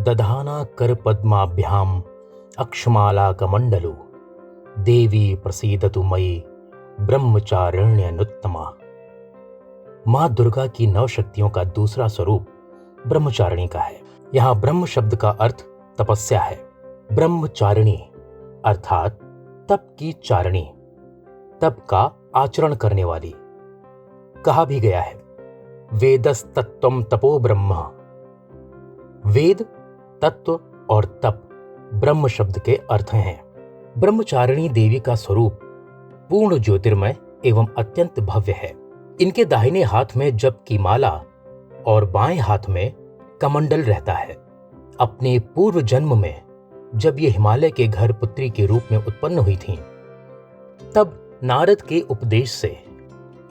दधाना कर पद्माभ्याम अक्षमाला कमंडलो देवी प्रसीदतु मयि ब्रह्मचारिण्यनुत्तमा। माँ दुर्गा की 9 शक्तियों का दूसरा स्वरूप ब्रह्मचारिणी का है। यहाँ ब्रह्म शब्द का अर्थ तपस्या है। ब्रह्मचारिणी अर्थात तप की चारिणी, तप का आचरण करने वाली। कहा भी गया है वेदस्तत्त्वं तपो ब्रह्म। वेद, तत्व और तप ब्रह्म शब्द के अर्थ हैं। ब्रह्मचारिणी देवी का स्वरूप पूर्ण ज्योतिर्मय एवं अत्यंत भव्य है। इनके दाहिने हाथ में जप की माला और बाएं हाथ में कमंडल रहता है। अपने पूर्व जन्म में जब ये हिमालय के घर पुत्री के रूप में उत्पन्न हुई थीं, तब नारद के उपदेश से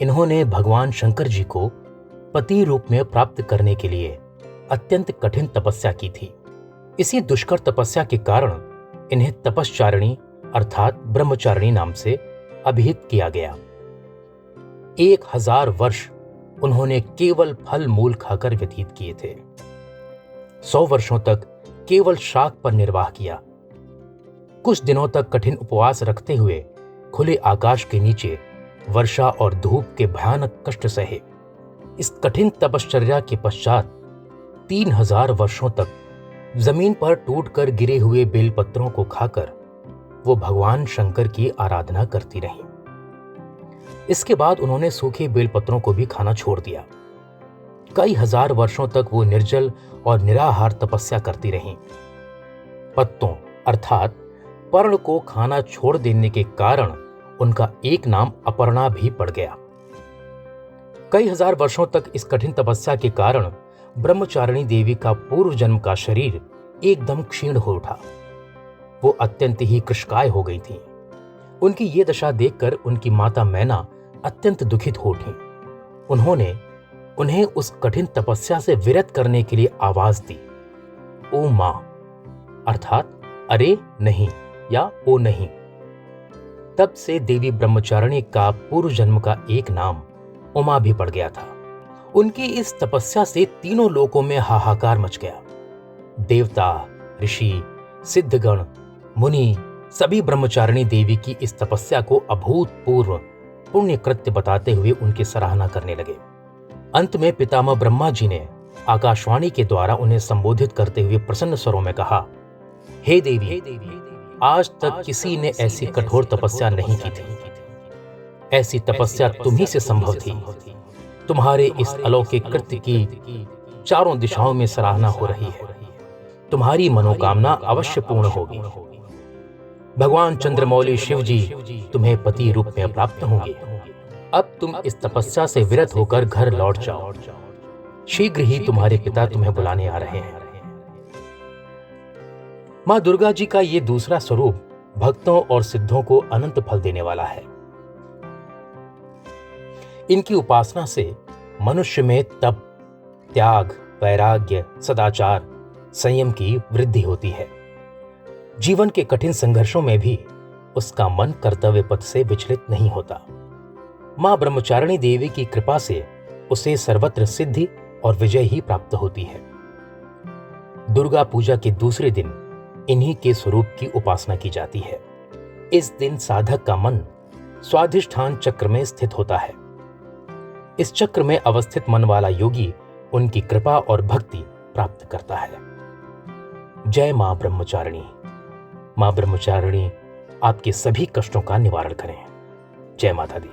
इन्होंने भगवान शंकर जी को पति रूप में प्राप्त करने के लिए अत्यंत कठिन तपस्या की थी। इसी दुष्कर तपस्या के कारण इन्हें तपश्चारिणी अर्थात ब्रह्मचारिणी नाम से अभिहित किया गया। 1000 वर्ष उन्होंने केवल फल मूल खाकर व्यतीत किए थे। 100 वर्षों तक केवल शाक पर निर्वाह किया। कुछ दिनों तक कठिन उपवास रखते हुए खुले आकाश के नीचे वर्षा और धूप के भयानक कष्ट सहे। इस कठिन तपश्चर्या के पश्चात 3000 वर्षों तक जमीन पर टूटकर गिरे हुए बेलपत्रों को खाकर वो भगवान शंकर की आराधना करती रहीं। इसके बाद उन्होंने सूखे बेलपत्रों को भी खाना छोड़ दिया। कई हजार वर्षों तक वो निर्जल और निराहार तपस्या करती रहीं। पत्तों अर्थात पर्ण को खाना छोड़ देने के कारण उनका एक नाम अपर्णा भी पड़ गया। कई हजार वर्षों तक इस कठिन तपस्या के कारण ब्रह्मचारिणी देवी का पूर्व जन्म का शरीर एकदम क्षीण हो उठा। वो अत्यंत ही कृशकाय हो गई थी। उनकी ये दशा देखकर उनकी माता मैना अत्यंत दुखित हो उठी। उन्होंने उन्हें उस कठिन तपस्या से विरत करने के लिए आवाज दी, ओ मां, अर्थात अरे नहीं या ओ नहीं। तब से देवी ब्रह्मचारिणी का पूर्व जन्म का एक नाम उमा भी पड़ गया था। उनकी इस तपस्या से तीनों लोकों में हाहाकार मच गया। देवता, ऋषि, सिद्धगण, मुनि सभी ब्रह्मचारिणी देवी की इस तपस्या को अभूतपूर्व पुण्य कृत्य बताते हुए उनकी सराहना करने लगे। अंत में पितामह ब्रह्मा जी ने आकाशवाणी के द्वारा उन्हें संबोधित करते हुए प्रसन्न स्वरों में कहा, हे देवी, आज तक किसी ने ऐसी कठोर तपस्या नहीं की थी। ऐसी तपस्या तुम्ही से संभव थी। तुम्हारे इस अलौकिक कृत्य की चारों दिशाओं में सराहना हो रही है। तुम्हारी मनोकामना अवश्य पूर्ण होगी। भगवान चंद्रमौली शिव जी तुम्हें पति रूप में प्राप्त होंगे। अब तुम इस तपस्या से विरत होकर घर लौट जाओ। शीघ्र ही तुम्हारे पिता तुम्हें बुलाने आ रहे हैं। मां दुर्गा जी का ये दूसरा स्वरूप भक्तों और सिद्धों को अनंत फल देने वाला है। इनकी उपासना से मनुष्य में तप, त्याग, वैराग्य, सदाचार, संयम की वृद्धि होती है। जीवन के कठिन संघर्षों में भी उसका मन कर्तव्य पथ से विचलित नहीं होता। मां ब्रह्मचारिणी देवी की कृपा से उसे सर्वत्र सिद्धि और विजय ही प्राप्त होती है। दुर्गा पूजा के दूसरे दिन इन्हीं के स्वरूप की उपासना की जाती है। इस दिन साधक का मन स्वाधिष्ठान चक्र में स्थित होता है। इस चक्र में अवस्थित मन वाला योगी उनकी कृपा और भक्ति प्राप्त करता है। जय मां ब्रह्मचारिणी। मां ब्रह्मचारिणी आपके सभी कष्टों का निवारण करें। जय माता दी।